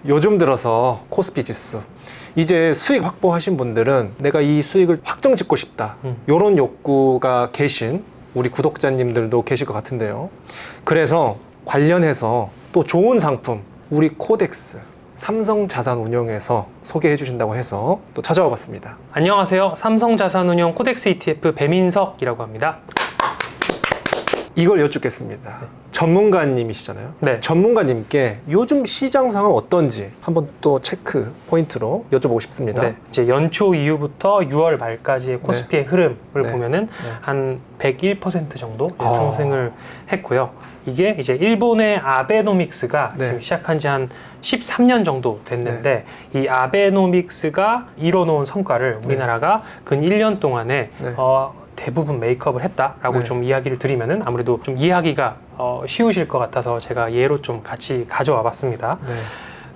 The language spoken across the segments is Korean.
요즘 들어서 코스피 지수 이제 수익 확보하신 분들은 내가 이 수익을 확정 짓고 싶다 이런 욕구가 계신 우리 구독자님들도 계실 것 같은데요. 그래서 관련해서 또 좋은 상품 우리 코덱스 삼성자산운용에서 소개해 주신다고 해서 또 찾아와 봤습니다. 안녕하세요. 삼성자산운용 코덱스 ETF 배민석이라고 합니다. 이걸 여쭙겠습니다. 전문가님이시잖아요. 네. 전문가님께 요즘 시장 상황 어떤지 한번 또 체크 포인트로 여쭤보고 싶습니다. 네. 이제 연초 이후부터 6월 말까지의 코스피의 흐름을 네. 보면은 한 101% 정도 상승을 했고요. 이게 이제 일본의 아베노믹스가 지금 시작한 지 한 13년 정도 됐는데 이 아베노믹스가 이뤄놓은 성과를 우리나라가 근 1년 동안에 대부분 메이크업을 했다라고 좀 이야기를 드리면은 아무래도 좀 이해하기가 쉬우실 것 같아서 제가 예로 좀 같이 가져와 봤습니다.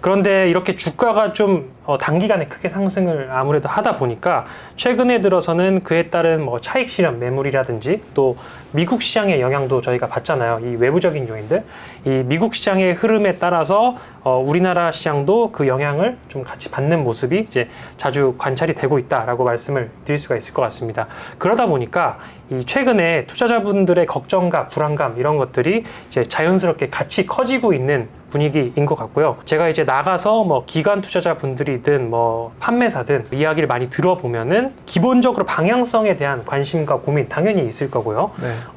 그런데 이렇게 주가가 좀 단기간에 크게 상승을 아무래도 하다 보니까 최근에 들어서는 그에 따른 뭐 차익 실현 매물이라든지 또 미국 시장의 영향도 저희가 봤잖아요. 이 외부적인 요인들, 이 미국 시장의 흐름에 따라서 우리나라 시장도 그 영향을 좀 같이 받는 모습이 이제 자주 관찰이 되고 있다라고 말씀을 드릴 수가 있을 것 같습니다. 그러다 보니까 이 최근에 투자자분들의 걱정과 불안감 이런 것들이 이제 자연스럽게 같이 커지고 있는 분위기인 것 같고요. 제가 이제 나가서 뭐 기관 투자자분들이든 뭐 판매사든 이야기를 많이 들어보면은 기본적으로 방향성에 대한 관심과 고민 당연히 있을 거고요.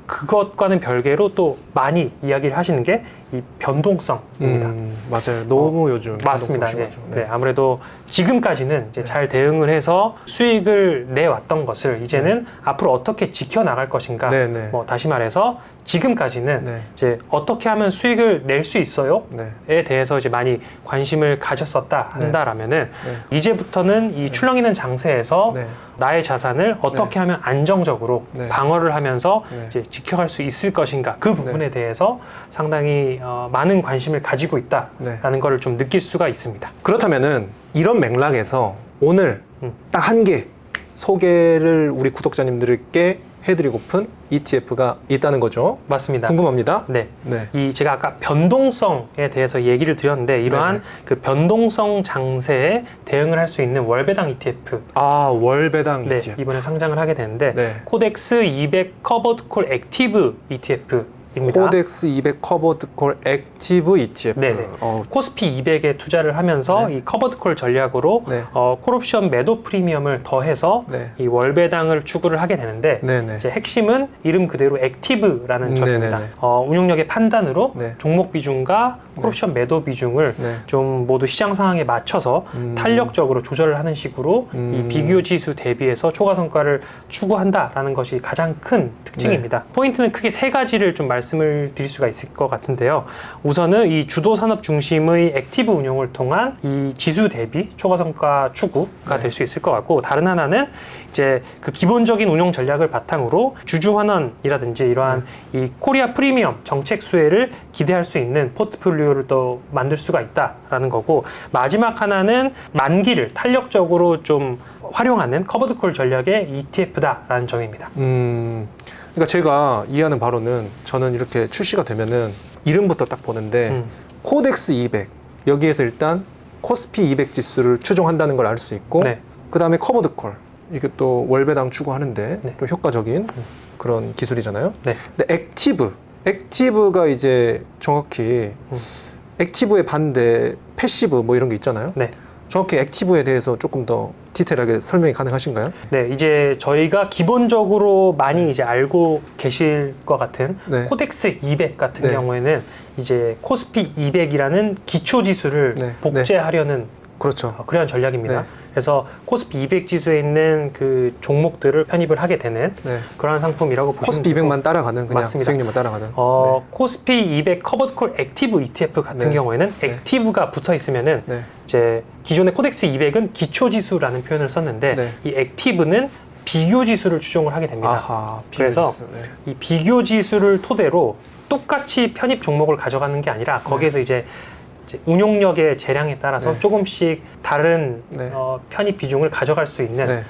그것과는 별개로 또 많이 이야기를 하시는 게 이 변동성입니다. 맞아요. 너무 요즘 맞습니다. 네, 아무래도 지금까지는 이제 잘 대응을 해서 수익을 내왔던 것을 이제는 앞으로 어떻게 지켜나갈 것인가. 뭐 다시 말해서 지금까지는 이제 어떻게 하면 수익을 낼 수 있어요?에 대해서 이제 많이 관심을 가졌었다 한다라면은 이제부터는 이 출렁이는 장세에서 나의 자산을 어떻게 하면 안정적으로 방어를 하면서 이제 지켜갈 수 있을 것인가 그 부분에 대해서 상당히 많은 관심을 가지고 있다라는 거를 좀 느낄 수가 있습니다. 그렇다면은 이런 맥락에서 오늘 딱 한 개 소개를 우리 구독자님들께 해드리고픈 ETF가 있다는 거죠. 맞습니다. 궁금합니다. 이 제가 아까 변동성에 대해서 얘기를 드렸는데 이러한 그 변동성 장세에 대응을 할 수 있는 월배당 ETF. 월배당 ETF. 이번에 상장을 하게 되는데 코덱스 200 커버드 콜 액티브 ETF. 코덱스 200 커버드 콜 액티브 ETF. 코스피 200에 투자를 하면서 이 커버드 콜 전략으로 콜옵션 매도 프리미엄을 더해서 이 월배당을 추구를 하게 되는데 이제 핵심은 이름 그대로 액티브라는 점입니다. 운용력의 판단으로 종목 비중과 콜옵션 매도 비중을 좀 모두 시장 상황에 맞춰서 탄력적으로 조절을 하는 식으로 이 비교 지수 대비해서 초과 성과를 추구한다라는 것이 가장 큰 특징입니다. 포인트는 크게 세 가지를 좀 말씀을 드릴 수가 있을 것 같은데요. 우선은 이 주도 산업 중심의 액티브 운용을 통한 이 지수 대비 초과 성과 추구가 될 수 있을 것 같고, 다른 하나는 이제 그 기본적인 운용 전략을 바탕으로 주주 환원이라든지 이러한 이 코리아 프리미엄 정책 수혜를 기대할 수 있는 포트폴리오를 또 만들 수가 있다라는 거고, 마지막 하나는 만기를 탄력적으로 좀 활용하는 커버드콜 전략의 ETF다라는 점입니다. 그러니까 제가 이해하는 바로는 저는 이렇게 출시가 되면은 이름부터 딱 보는데 코덱스 200 여기에서 일단 코스피 200 지수를 추종한다는 걸 알 수 있고 그 다음에 커버드콜 이게 또 월배당 추구하는데 좀 효과적인 그런 기술이잖아요. 근데 액티브가 이제 정확히 액티브의 반대 패시브 뭐 이런 게 있잖아요. 정확히 액티브에 대해서 조금 더 디테일하게 설명이 가능하신가요? 이제 저희가 기본적으로 많이 이제 알고 계실 것 같은 코덱스 200 같은 경우에는 이제 코스피 200이라는 기초 지수를 복제하려는 그런 전략입니다. 그래서 코스피 200 지수에 있는 그 종목들을 편입을 하게 되는 그런 상품이라고 보시면 코스피 200만 따라가는 그냥 수익률만 따라가는. 코스피 200 커버드콜 액티브 ETF 같은 경우에는 액티브가 붙어 있으면은 이제 기존의 코덱스 200은 기초 지수라는 표현을 썼는데 이 액티브는 비교 지수를 추종을 하게 됩니다. 그래서 이 비교 지수를 토대로 똑같이 편입 종목을 가져가는 게 아니라 거기에서 이제 운용력의 재량에 따라서 조금씩 다른 편입 비중을 가져갈 수 있는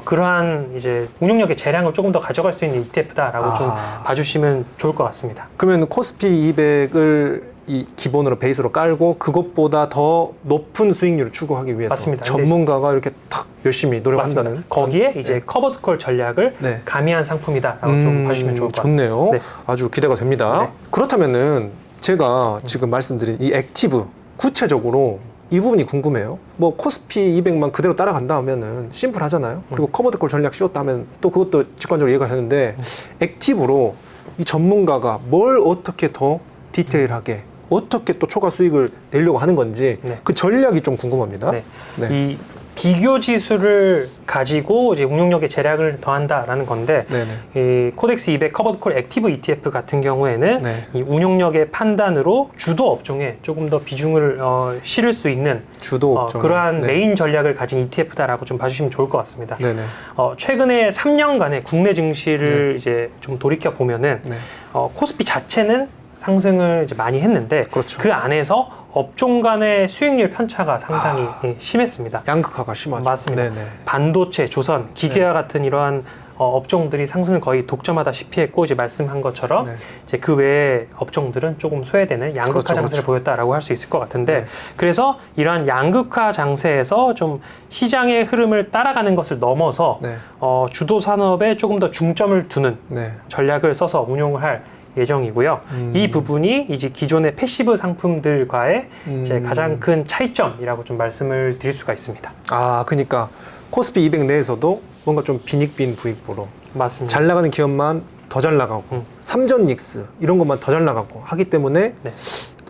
그러한 이제 운용력의 재량을 조금 더 가져갈 수 있는 ETF다라고 좀 봐주시면 좋을 것 같습니다. 그러면 코스피 200을 이 기본으로 베이스로 깔고 그것보다 더 높은 수익률을 추구하기 위해서 맞습니다. 전문가가 이렇게 탁 열심히 노력한다는 맞습니다. 거기에 이제 커버드콜 전략을 네. 가미한 상품이다라고 좀 봐주시면 좋을 것 같습니다. 좋네요. 네. 아주 기대가 됩니다. 네. 그렇다면은 제가 지금 말씀드린 이 액티브 구체적으로 이 부분이 궁금해요. 뭐 코스피 200만 그대로 따라간다 하면은 심플하잖아요. 그리고 커버드콜 전략 씌웠다 하면 또 그것도 직관적으로 이해가 되는데 액티브로 이 전문가가 뭘 어떻게 더 디테일하게 어떻게 또 초과 수익을 내려고 하는 건지 네. 그 전략이 좀 궁금합니다. 네. 네. 이 비교 지수를 가지고 이제 운용력의 재량을 더한다라는 건데 네네. 이 코덱스 200 커버드콜 액티브 ETF 같은 경우에는 네. 이 운용력의 판단으로 주도 업종에 조금 더 비중을 실을 수 있는 주도 업종. 그러한 네. 메인 전략을 가진 ETF다라고 좀 봐주시면 좋을 것 같습니다. 네네. 최근에 3년간의 국내 증시를 이제 좀 돌이켜 보면은 네. 코스피 자체는 상승을 이제 많이 했는데 그렇죠. 그 안에서 업종 간의 수익률 편차가 상당히 심했습니다. 양극화가 심하죠. 맞습니다. 네네. 반도체, 조선, 기계와 같은 이러한 업종들이 상승을 거의 독점하다시피 했고 이제 말씀한 것처럼 네. 이제 그 외의 업종들은 조금 소외되는 양극화 그렇죠, 장세를 그렇죠. 보였다라고 할 수 있을 것 같은데 네. 그래서 이러한 양극화 장세에서 좀 시장의 흐름을 따라가는 것을 넘어서 네. 주도 산업에 조금 더 중점을 두는 네. 전략을 써서 운용을 할 예정이고요. 이 부분이 이제 기존의 패시브 상품들과의 이제 가장 큰 차이점이라고 좀 말씀을 드릴 수가 있습니다. 아, 그러니까 코스피 200 내에서도 뭔가 좀 빈익빈 부익부로 맞습니다. 잘 나가는 기업만 더 잘 나가고 삼전 닉스 이런 것만 더 잘 나가고 하기 때문에 네.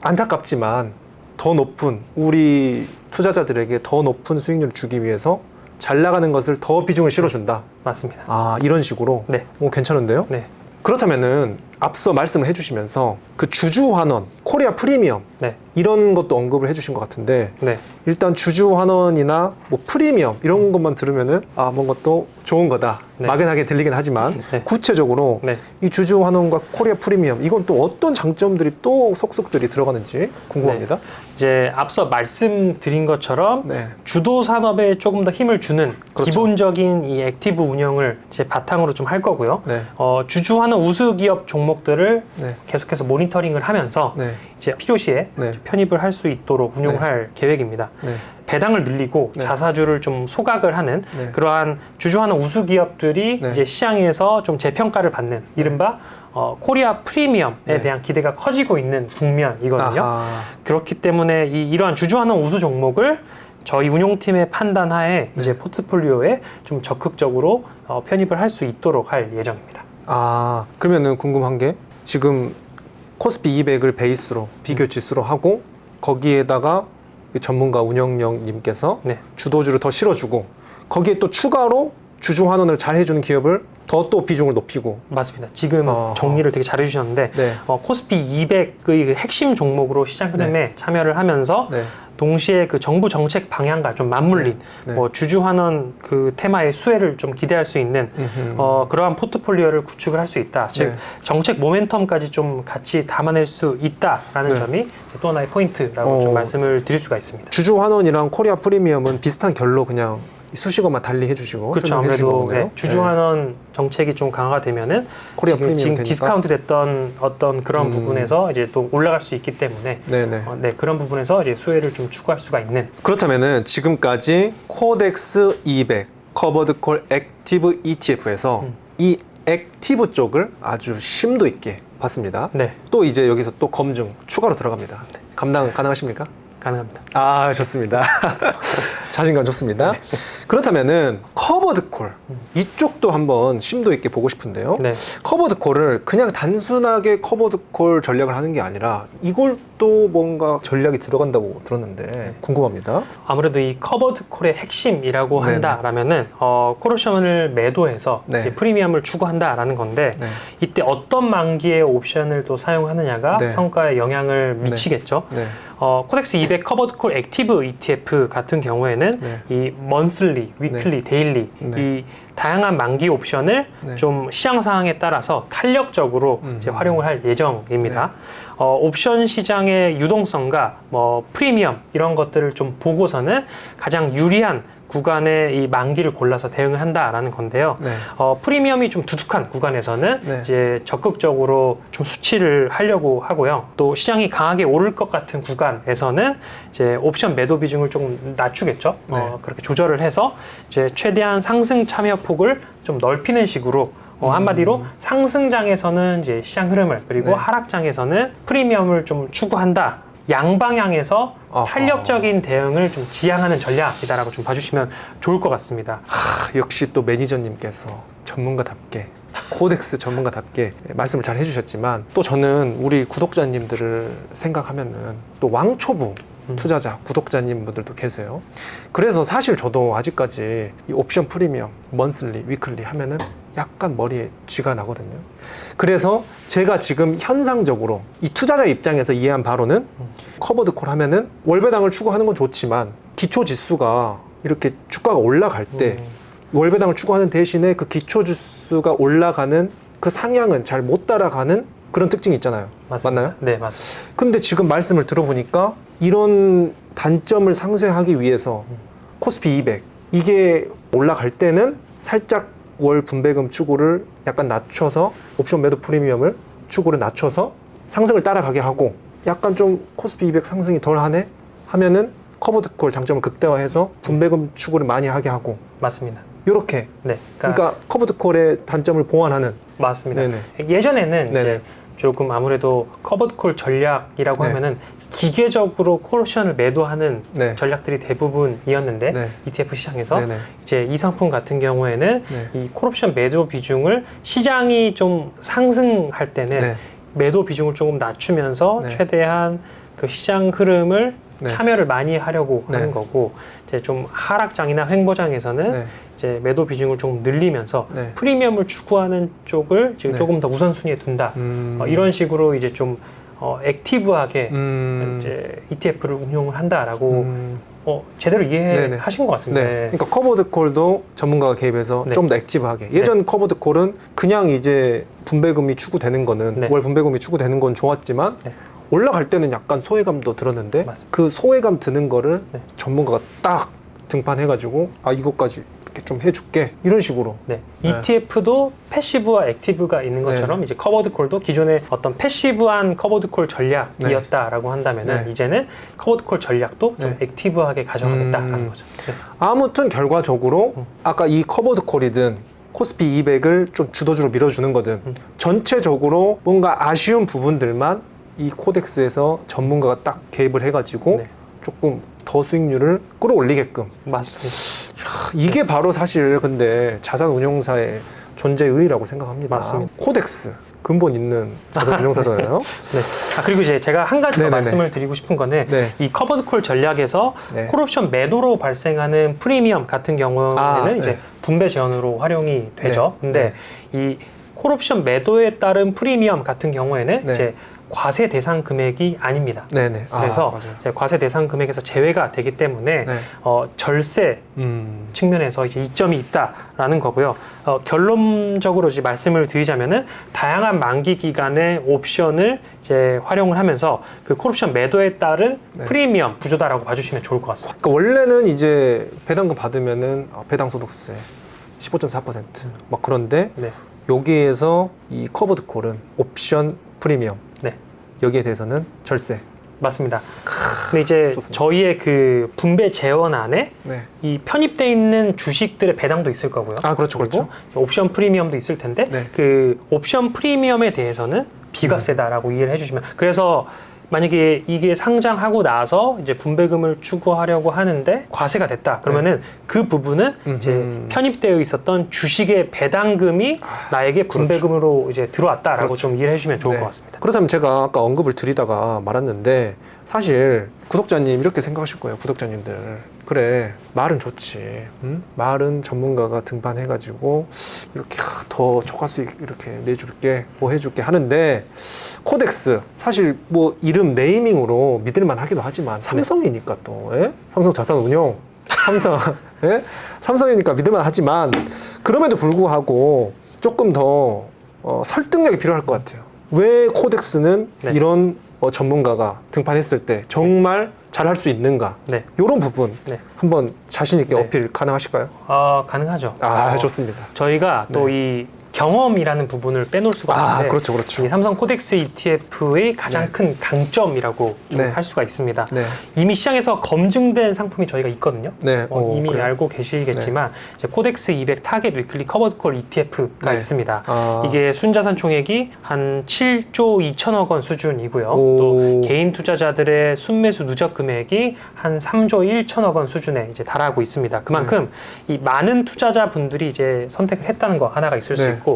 안타깝지만 더 높은 우리 투자자들에게 더 높은 수익률을 주기 위해서 잘 나가는 것을 더 비중을 실어준다. 맞습니다. 아, 이런 식으로. 네. 오, 괜찮은데요? 네. 그렇다면은 앞서 말씀을 해주시면서 그 주주 환원, 코리아 프리미엄 네. 이런 것도 언급을 해주신 것 같은데 네. 일단 주주 환원이나 뭐 프리미엄 이런 것만 들으면은 아, 뭔가 또 좋은 거다. 네. 막연하게 들리긴 하지만 네. 구체적으로 네. 이 주주 환원과 코리아 프리미엄 이건 또 어떤 장점들이 또 속속들이 들어가는지 궁금합니다. 이제 앞서 말씀드린 것처럼 네. 주도 산업에 조금 더 힘을 주는 그렇죠. 기본적인 이 액티브 운영을 이제 바탕으로 좀 할 거고요. 네. 주주하는 우수 기업 종목들을 네. 계속해서 모니터링을 하면서 네. 이제 필요시에 네. 편입을 할 수 있도록 운용할 계획입니다. 네. 배당을 늘리고 네. 자사주를 좀 소각을 하는 네. 그러한 주주하는 우수 기업들이 네. 이제 시장에서 좀 재평가를 받는 이른바 코리아 프리미엄에 네. 대한 기대가 커지고 있는 국면이거든요. 아하. 그렇기 때문에 이러한 주주하는 우수 종목을 저희 운용팀의 판단하에 이제 포트폴리오에 좀 적극적으로 편입을 할 수 있도록 할 예정입니다. 아, 그러면은 궁금한 게 지금 코스피 200을 베이스로 비교 지수로 하고 거기에다가 이 전문가 운영령님께서 네. 주도주를 더 실어주고 거기에 또 추가로 주주 환원을 잘 해주는 기업을 더 또 비중을 높이고 맞습니다. 지금 어허. 정리를 되게 잘 해주셨는데 네. 코스피 200의 그 핵심 종목으로 시장 흐름에 참여를 하면서 네. 동시에 그 정부 정책 방향과 좀 맞물린 네. 뭐 주주 환원 그 테마의 수혜를 좀 기대할 수 있는 그러한 포트폴리오를 구축을 할 수 있다. 즉 네. 정책 모멘텀까지 좀 같이 담아낼 수 있다라는 네. 점이 또 하나의 포인트라고 좀 말씀을 드릴 수가 있습니다. 주주 환원이랑 코리아 프리미엄은 비슷한 결로 그냥 수식어만 달리 해주시고 그렇죠. 설명해 주신 아무래도 거네요. 네, 주주 환원 정책이 좀 강화가 되면은 코리아 프리미엄 지금 되니까. 디스카운트 됐던 어떤 그런 부분에서 이제 또 올라갈 수 있기 때문에 네네. 네, 그런 부분에서 이제 수혜를 좀 추구할 수가 있는 그렇다면은 지금까지 코덱스 200 커버드콜 액티브 ETF에서 이 액티브 쪽을 아주 심도 있게 봤습니다. 네, 또 이제 여기서 또 검증 추가로 들어갑니다. 감당 가능하십니까? 가능합니다. 아, 좋습니다. 자신감 좋습니다. 그렇다면은 커버드콜 이쪽도 한번 심도 있게 보고 싶은데요. 네. 커버드콜을 그냥 단순하게 커버드콜 전략을 하는 게 아니라 이걸 또 뭔가 전략이 들어간다고 들었는데 궁금합니다. 아무래도 이 커버드 콜의 핵심이라고 네네. 한다라면은 콜옵션을 매도해서 네. 이제 프리미엄을 추구한다라는 건데 네. 이때 어떤 만기의 옵션을 또 사용하느냐가 네. 성과에 영향을 미치겠죠. 네. 코덱스 200 커버드 콜 액티브 ETF 같은 경우에는 네. 이 먼슬리, 위클리, 데일리 네. 이 다양한 만기 옵션을 네. 좀 시장 상황에 따라서 탄력적으로 이제 활용을 할 예정입니다. 옵션 시장의 유동성과 뭐 프리미엄 이런 것들을 좀 보고서는 가장 유리한 구간의 이 만기를 골라서 대응을 한다라는 건데요. 네. 프리미엄이 좀 두둑한 구간에서는 네. 이제 적극적으로 좀 수치를 하려고 하고요. 또 시장이 강하게 오를 것 같은 구간에서는 이제 옵션 매도 비중을 조금 낮추겠죠. 네. 그렇게 조절을 해서 이제 최대한 상승 참여 폭을 좀 넓히는 식으로 한마디로 상승장에서는 이제 시장 흐름을 그리고 네. 하락장에서는 프리미엄을 좀 추구한다. 양방향에서 탄력적인 대응을 좀 지향하는 전략이다라고 좀 봐주시면 좋을 것 같습니다. 역시 또 매니저님께서 전문가답게 코덱스 전문가답게 말씀을 잘 해주셨지만 또 저는 우리 구독자님들을 생각하면은 또 왕초보 투자자 구독자님분들도 계세요. 그래서 사실 저도 아직까지 이 옵션 프리미엄 먼슬리 위클리 하면은 약간 머리에 쥐가 나거든요. 그래서 제가 지금 현상적으로 이 투자자 입장에서 이해한 바로는 커버드 콜 하면은 월배당을 추구하는 건 좋지만 기초 지수가 이렇게 주가가 올라갈 때 월배당을 추구하는 대신에 그 기초 지수가 올라가는 그 상향은 잘 못 따라가는 그런 특징이 있잖아요. 맞습니다. 맞나요? 네, 맞습니다. 근데 지금 말씀을 들어보니까 이런 단점을 상쇄하기 위해서 코스피 200 이게 올라갈 때는 살짝 월 분배금 추구를 약간 낮춰서 옵션 매도 프리미엄을 추구를 낮춰서 상승을 따라가게 하고 약간 좀 코스피 200 상승이 덜하네 하면은 커버드 콜 장점을 극대화해서 분배금 추구를 많이 하게 하고 맞습니다. 이렇게 네, 그러니까 커버드 콜의 단점을 보완하는 맞습니다. 네네. 예전에는 네네. 이제 조금 아무래도 커버드 콜 전략이라고 네. 하면은 기계적으로 콜옵션을 매도하는 네. 전략들이 대부분이었는데 네. ETF 시장에서 네네. 이제 이 상품 같은 경우에는 네. 이 콜옵션 매도 비중을 시장이 좀 상승할 때는 네. 매도 비중을 조금 낮추면서 네. 최대한 그 시장 흐름을 네. 참여를 많이 하려고 네. 하는 거고 이제 좀 하락장이나 횡보장에서는 네. 이제 매도 비중을 좀 늘리면서 네. 프리미엄을 추구하는 쪽을 지금 네. 조금 더 우선순위에 둔다. 이런 식으로 이제 좀 액티브하게 이제 ETF를 운용을 한다라고 제대로 네네. 이해하신 것 같습니다. 네. 그러니까 커버드 콜도 전문가가 개입해서 네. 좀 더 액티브하게. 예전 커버드 콜은 그냥 이제 분배금이 추구되는 거는 네. 월 분배금이 추구되는 건 좋았지만 네. 올라갈 때는 약간 소외감도 들었는데 맞습니다. 그 소외감 드는 거를 네. 전문가가 딱 등판해가지고 아 이것까지 이렇게 좀 해줄게 이런 식으로. 네. 네. ETF도 패시브와 액티브가 있는 것처럼 이제 커버드 콜도 기존의 어떤 패시브한 커버드 콜 전략이었다라고 한다면은 네. 이제는 커버드 콜 전략도 좀 네. 액티브하게 가져가겠다라는 거죠. 네. 아무튼 결과적으로 아까 이 커버드 콜이든 코스피 200을 좀 주도주로 밀어주는 거든 전체적으로 뭔가 아쉬운 부분들만 이 코덱스에서 전문가가 딱 개입을 해가지고 네. 조금 더 수익률을 끌어올리게끔. 맞습니다. 이게 바로 사실 근데 자산 운용사의 존재 의의라고 생각합니다. 맞습니다. 코덱스 근본 있는 자산 운용사잖아요. 네. 그리고 이제 제가 한 가지 더 네네네. 말씀을 드리고 싶은 거는 네. 이 커버드 콜 전략에서 네. 콜옵션 매도로 발생하는 프리미엄 같은 경우에는 이제 네. 분배 제한으로 활용이 되죠. 네. 근데 이 콜옵션 매도에 따른 프리미엄 같은 경우에는 네. 이제 과세 대상 금액이 아닙니다. 네네. 그래서 맞아요. 이제 과세 대상 금액에서 제외가 되기 때문에 네. 절세 측면에서 이제 이점이 있다라는 거고요. 결론적으로 이제 말씀을 드리자면은 다양한 만기 기간의 옵션을 이제 활용을 하면서 그 콜옵션 매도에 따른 네. 프리미엄 구조다라고 봐주시면 좋을 것 같습니다. 그러니까 원래는 이제 배당금 받으면은 배당 소득세 15.4%막 그런데 네, 여기에서 이 커버드 콜은 옵션 프리미엄 네, 여기에 대해서는 절세. 맞습니다. 근데 이제 좋습니다. 저희의 그 분배 재원 안에 네. 이 편입돼 있는 주식들의 배당도 있을 거고요. 아 그렇죠, 그리고 그렇죠. 옵션 프리미엄도 있을 텐데 네. 그 옵션 프리미엄에 대해서는 비과세다라고 이해를 해주시면 그래서 만약에 이게 상장하고 나서 이제 분배금을 추구하려고 하는데 과세가 됐다 그러면은 그 부분은 이제 편입되어 있었던 주식의 배당금이 나에게 분배금으로 이제 들어왔다라고 그렇죠. 좀 이해를 해주시면 좋을 네. 것 같습니다. 그렇다면 제가 아까 언급을 드리다가 말았는데 사실 구독자님 이렇게 생각하실 거예요. 구독자님들 그래 말은 좋지. 응? 말은 전문가가 등판해가지고 이렇게 더 초과 수익 이렇게 내줄게 뭐 해줄게 하는데 코덱스 사실 뭐 이름 네이밍으로 믿을만 하기도 하지만 삼성이니까 또 예? 삼성 자산운용 삼성 예? 삼성이니까 믿을만 하지만 그럼에도 불구하고 조금 더 설득력이 필요할 것 같아요. 왜 코덱스는 네. 이런 전문가가 등판했을 때 정말 잘할 수 있는가? 네. 이런 부분 네. 한번 자신 있게 네. 어필 가능하실까요? 가능하죠. 좋습니다. 저희가 또 이 경험이라는 부분을 빼놓을 수가 없는데 그렇죠, 그렇죠. 이 삼성 코덱스 ETF의 가장 네. 큰 강점이라고 좀 네. 할 수가 있습니다. 네. 이미 시장에서 검증된 상품이 저희가 있거든요. 네. 이미 그래요. 알고 계시겠지만 이제 코덱스 200 타겟 위클리 커버드 콜 ETF가 네. 있습니다. 아. 이게 순자산 총액이 한 7조 2천억 원 수준이고요. 오. 또 개인 투자자들의 순매수 누적 금액이 한 3조 1천억 원 수준에 이제 달하고 있습니다. 그만큼 이 많은 투자자분들이 이제 선택을 했다는 거 하나가 있을 수 네. 있고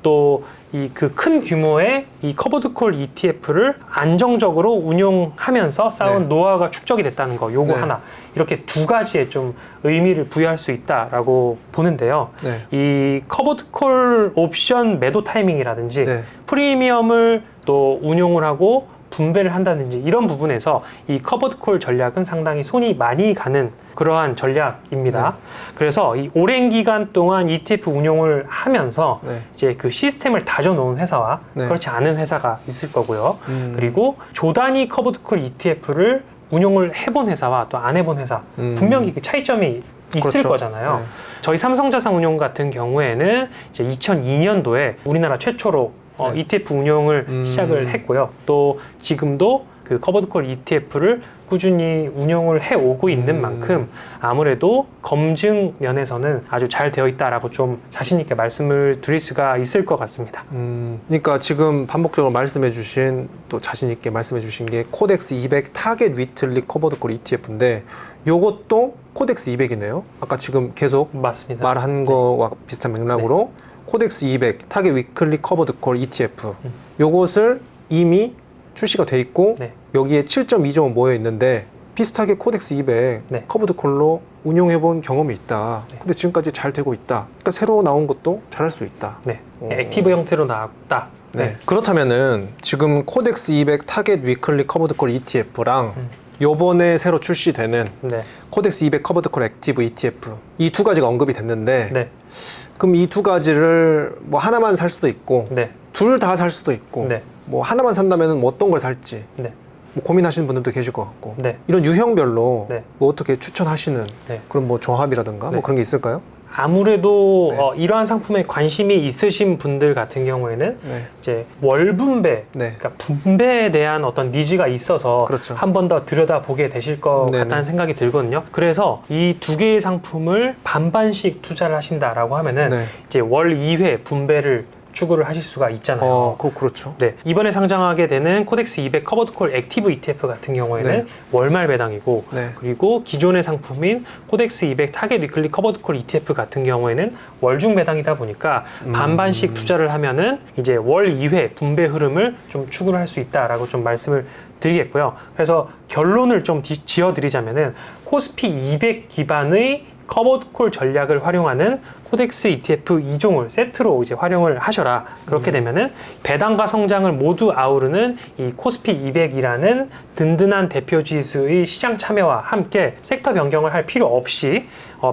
또 이 그 큰 규모의 이 커버드 콜 ETF를 안정적으로 운용하면서 쌓은 네. 노하우가 축적이 됐다는 거 요거 네. 하나 이렇게 두 가지에 좀 의미를 부여할 수 있다라고 보는데요. 네. 이 커버드 콜 옵션 매도 타이밍이라든지 네. 프리미엄을 또 운용을 하고 분배를 한다든지 이런 부분에서 이 커버드 콜 전략은 상당히 손이 많이 가는 그러한 전략입니다. 네. 그래서 이 오랜 기간 동안 ETF 운용을 하면서 네. 이제 그 시스템을 다져놓은 회사와 네. 그렇지 않은 회사가 있을 거고요. 그리고 조단위 커버드 콜 ETF를 운용을 해본 회사와 또 안 해본 회사 분명히 그 차이점이 있을 그렇죠. 거잖아요. 네. 저희 삼성자산운용 같은 경우에는 이제 2002년도에 우리나라 최초로 네. ETF 운용을 시작을 했고요. 또 지금도 그 커버드 콜 ETF를 꾸준히 운용을 해오고 있는 만큼 아무래도 검증 면에서는 아주 잘 되어 있다라고 좀 자신 있게 말씀을 드릴 수가 있을 것 같습니다. 그러니까 지금 반복적으로 말씀해주신 또 자신 있게 말씀해주신 게 코덱스 200 타겟 위틀리 커버드 콜 ETF인데 요것도 코덱스 200이네요. 아까 지금 계속 맞습니다. 말한 거와 비슷한 맥락으로 코덱스 200 타겟 위클리 커버드 콜 ETF 요것을 이미 출시가 돼 있고 네. 여기에 7.2조 원 모여 있는데 비슷하게 코덱스 200 네. 커버드 콜로 운용해 본 경험이 있다. 네. 근데 지금까지 잘 되고 있다. 그러니까 새로 나온 것도 잘할 수 있다. 네. 오. 액티브 형태로 나왔다. 네. 그렇다면은 지금 코덱스 200 타겟 위클리 커버드 콜 ETF랑 요번에 새로 출시되는 네. 코덱스 200 커버드 콜 액티브 ETF 이 두 가지가 언급이 됐는데 네. 그럼 이 두 가지를 뭐 하나만 살 수도 있고 네. 둘 다 살 수도 있고 네. 뭐 하나만 산다면 뭐 어떤 걸 살지 네. 뭐 고민하시는 분들도 계실 것 같고 네. 이런 유형별로 네. 뭐 어떻게 추천하시는 네. 그런 뭐 조합이라든가 네. 뭐 그런 게 있을까요? 아무래도 네. 이러한 상품에 관심이 있으신 분들 같은 경우에는 네. 이제 월분배, 네. 그러니까 분배에 대한 어떤 니즈가 있어서 그렇죠. 한 번 더 들여다보게 되실 것 네네. 같다는 생각이 들거든요. 그래서 이 두 개의 상품을 반반씩 투자를 하신다라고 하면은 네. 이제 월 2회 분배를 추구를 하실 수가 있잖아요. 그렇죠. 네, 이번에 상장하게 되는 코덱스 200 커버드 콜 액티브 ETF 같은 경우에는 네. 월말 배당이고 네. 그리고 기존의 상품인 코덱스 200 타겟 위클리 커버드 콜 ETF 같은 경우에는 월중 배당이다 보니까 반반씩 투자를 하면은 이제 월 2회 분배 흐름을 좀 추구를 할 수 있다라고 좀 말씀을 드리겠고요. 그래서 결론을 좀 지어드리자면은 코스피 200 기반의 커버드 콜 전략을 활용하는 코덱스 ETF 2종을 세트로 이제 활용을 하셔라. 그렇게 되면은 배당과 성장을 모두 아우르는 이 코스피 200이라는 든든한 대표 지수의 시장 참여와 함께 섹터 변경을 할 필요 없이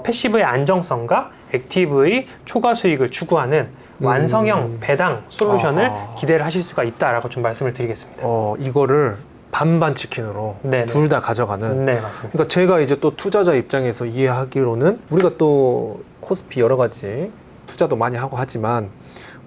패시브의 안정성과 액티브의 초과 수익을 추구하는 완성형 배당 솔루션을 아하. 기대를 하실 수가 있다라고 좀 말씀을 드리겠습니다. 이거를 반반 치킨으로 네네. 둘 다 가져가는. 네, 맞습니다. 그러니까 제가 이제 또 투자자 입장에서 이해하기로는 우리가 또 코스피 여러 가지 투자도 많이 하고 하지만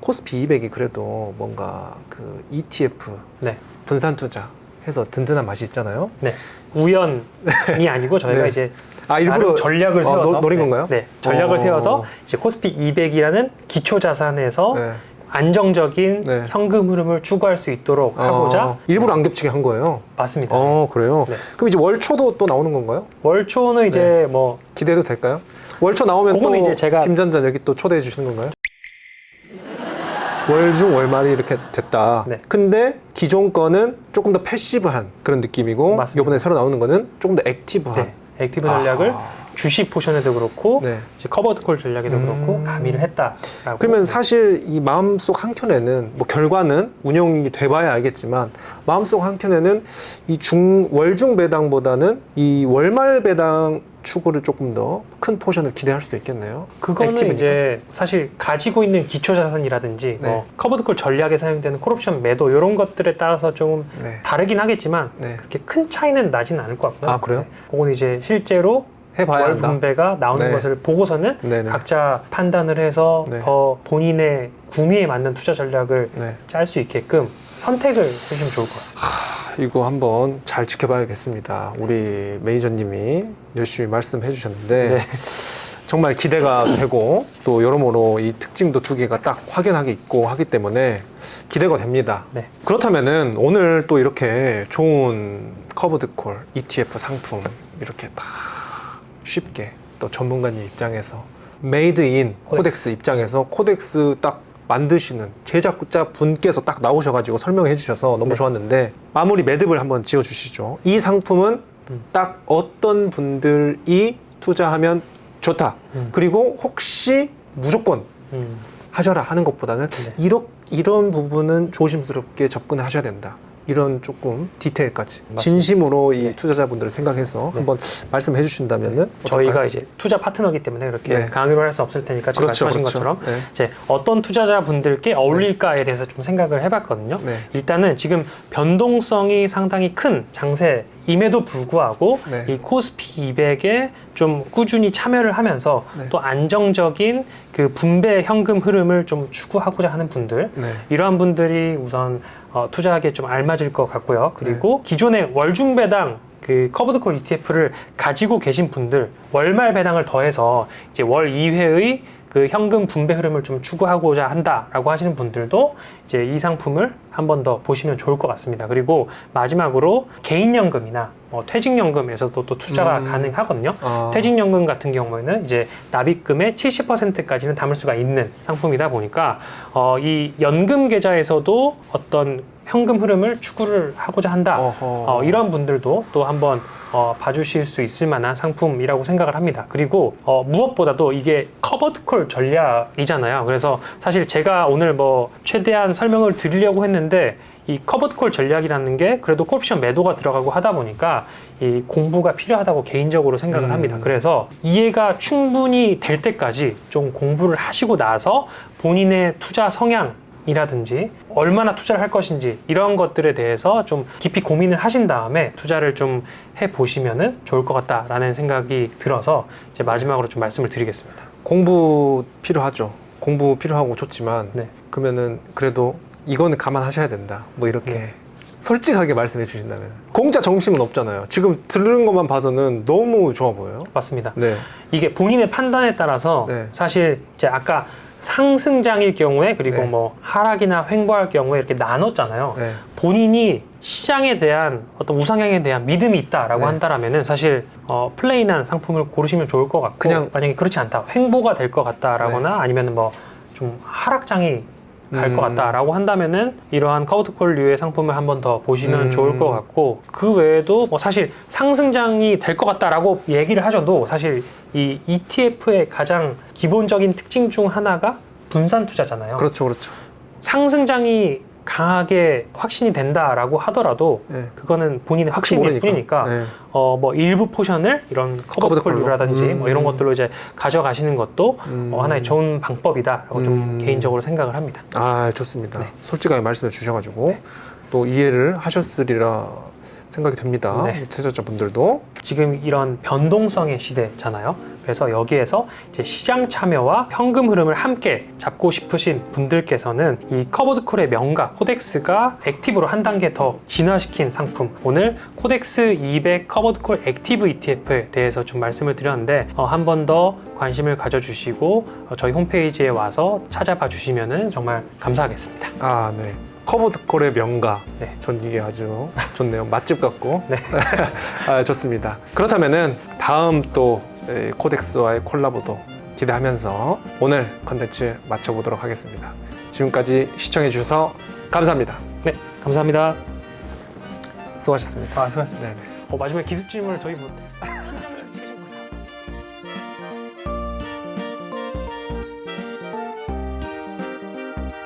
코스피 200이 그래도 뭔가 그 ETF 네. 분산 투자 해서 든든한 맛이 있잖아요. 네. 우연이 아니고 저희가 네. 이제 일부러 나름 전략을 세워서 노린 건가요? 네, 전략을 세워서 이제 코스피 200이라는 기초 자산에서 네. 안정적인 네. 현금 흐름을 추구할 수 있도록 하고자 일부러 안 겹치게 한 거예요. 맞습니다. 그래요. 네. 그럼 이제 월초도 또 나오는 건가요? 월초는 이제 뭐 기대해도 될까요? 월초 나오면 또 그거는 이제 제가 김전자 여기 또 초대해 주시는 건가요? 월중 월말이 이렇게 됐다. 네. 근데 기존 거는 조금 더 패시브한 그런 느낌이고 맞습니다. 이번에 새로 나오는 거는 조금 더 액티브한. 네, 액티브 전략을 주식 포션에도 그렇고 네. 이제 커버드 콜 전략에도 그렇고 가미를 했다라고. 그러면 사실 이 마음속 한켠에는 뭐 결과는 운영이 돼봐야 알겠지만 마음속 한켠에는 이 월중 배당보다는 이 월말 배당 추구를 조금 더 큰 포션을 기대할 수도 있겠네요. 그거는 액티브니까. 이제 사실 가지고 있는 기초 자산이라든지 네. 뭐 커버드 콜 전략에 사용되는 콜옵션 매도 이런 것들에 따라서 좀 네. 다르긴 하겠지만 네. 그렇게 큰 차이는 나진 않을 것 같고요. 아, 그래요? 네. 그건 이제 실제로 해봐야 월 한다. 분배가 나오는 네. 것을 보고서는 네네. 각자 판단을 해서 네. 더 본인의 구미에 맞는 투자 전략을 네. 짤 수 있게끔 선택을 해주시면 좋을 것 같습니다. 이거 한번 잘 지켜봐야겠습니다. 우리 매니저님이 열심히 말씀해 주셨는데 네. 정말 기대가 되고 또 여러모로 이 특징도 두 개가 딱 확연하게 있고 하기 때문에 기대가 됩니다. 네. 그렇다면은 오늘 또 이렇게 좋은 커브드콜 ETF 상품 이렇게 딱 쉽게 또 전문가님 입장에서 메이드 인 코덱스 입장에서 코덱스 딱 만드시는 제작자 분께서 딱 나오셔가지고 설명해 주셔서 너무 네. 좋았는데 마무리 매듭을 한번 지어 주시죠. 이 상품은 딱 어떤 분들이 투자하면 좋다. 그리고 혹시 무조건 하셔라 하는 것보다는 네. 이런 부분은 조심스럽게 접근하셔야 된다. 이런 조금 디테일까지 진심으로 이 네. 투자자분들을 생각해서 네. 한번 말씀해 주신다면은 저희가 어떨까요? 이제 투자 파트너이기 때문에 그렇게 네. 강요를 할 수 없을 테니까 지금 그렇죠, 말씀하신 그렇죠. 것처럼 네. 이제 어떤 투자자분들께 어울릴까에 대해서 좀 생각을 해봤거든요. 네. 일단은 지금 변동성이 상당히 큰 장세임에도 불구하고 네. 이 코스피 200에 좀 꾸준히 참여를 하면서 네. 또 안정적인 그 분배 현금 흐름을 좀 추구하고자 하는 분들 네. 이러한 분들이 우선 투자하기에 좀 알맞을 것 같고요. 그리고 기존의 월중 배당 그 커버드 콜 ETF를 가지고 계신 분들 월말 배당을 더해서 이제 월 2회의 그 현금 분배 흐름을 좀 추구하고자 한다라고 하시는 분들도 이제 이 상품을 한 번 더 보시면 좋을 것 같습니다. 그리고 마지막으로 개인연금이나 퇴직연금에서도 또 투자가 가능하거든요. 아. 퇴직연금 같은 경우에는 이제 납입금의 70%까지는 담을 수가 있는 상품이다 보니까 이 연금 계좌에서도 어떤 현금 흐름을 추구를 하고자 한다. 이런 분들도 또 한번 봐주실 수 있을 만한 상품이라고 생각을 합니다. 그리고 무엇보다도 이게 커버드 콜 전략이잖아요. 그래서 사실 제가 오늘 뭐 최대한 설명을 드리려고 했는데 이 커버드 콜 전략이라는 게 그래도 콜옵션 매도가 들어가고 하다 보니까 이 공부가 필요하다고 개인적으로 생각을 합니다. 그래서 이해가 충분히 될 때까지 좀 공부를 하시고 나서 본인의 투자 성향이라든지 얼마나 투자를 할 것인지 이런 것들에 대해서 좀 깊이 고민을 하신 다음에 투자를 좀 해보시면은 좋을 것 같다라는 생각이 들어서 이제 마지막으로 좀 말씀을 드리겠습니다. 공부 필요하죠. 공부 필요하고 좋지만 네. 그러면은 그래도 이거는 감안하셔야 된다. 뭐 이렇게 네. 솔직하게 말씀해 주신다면 공짜 정심은 없잖아요. 지금 들은 것만 봐서는 너무 좋아 보여요. 맞습니다. 네. 이게 본인의 판단에 따라서 네. 사실 이제 아까 상승장일 경우에 그리고 네. 뭐 하락이나 횡보할 경우에 이렇게 나눴잖아요. 네. 본인이 시장에 대한 어떤 우상향에 대한 믿음이 있다라고 네. 한다라면은 사실 플레인한 상품을 고르시면 좋을 것 같고 그냥- 만약에 그렇지 않다 횡보가 될 것 같다라거나 아니면 뭐 좀 하락장이 갈 것 같다라고 한다면은 이러한 커버드콜류의 상품을 한 번 더 보시면 좋을 것 같고 그 외에도 뭐 사실 상승장이 될 것 같다라고 얘기를 하셔도 사실 이 ETF의 가장 기본적인 특징 중 하나가 분산 투자잖아요. 그렇죠, 그렇죠. 상승장이 강하게 확신이 된다라고 하더라도 네. 그거는 본인의 혹시 확신일 모르니까. 뿐이니까 네. 뭐 일부 포션을 이런 커버드콜류라든지 뭐 이런 것들로 이제 가져가시는 것도 하나의 좋은 방법이다라고 좀 개인적으로 생각을 합니다. 아, 좋습니다. 네. 솔직하게 말씀해 주셔가지고 또 이해를 하셨으리라 생각이 됩니다. 네. 투자자분들도. 지금 이런 변동성의 시대잖아요. 그래서 여기에서 이제 시장 참여와 현금 흐름을 함께 잡고 싶으신 분들께서는 이 커버드콜의 명가 코덱스가 액티브로 한 단계 더 진화시킨 상품, 오늘 코덱스 200 커버드콜 액티브 ETF에 대해서 좀 말씀을 드렸는데 한 번 더 관심을 가져주시고 저희 홈페이지에 와서 찾아봐 주시면 정말 감사하겠습니다. 아, 네. 커버드콜의 명가. 네. 전 이게 아주 좋네요. 맛집 같고. 네. 아, 좋습니다. 그렇다면은 다음 또 코덱스와의 콜라보도 기대하면서 오늘 컨텐츠 마쳐보도록 하겠습니다. 지금까지 시청해 주셔서 감사합니다. 네, 감사합니다. 수고하셨습니다. 아, 수고하셨습니다. 네. 마지막에 기습 질문을 저희 뭐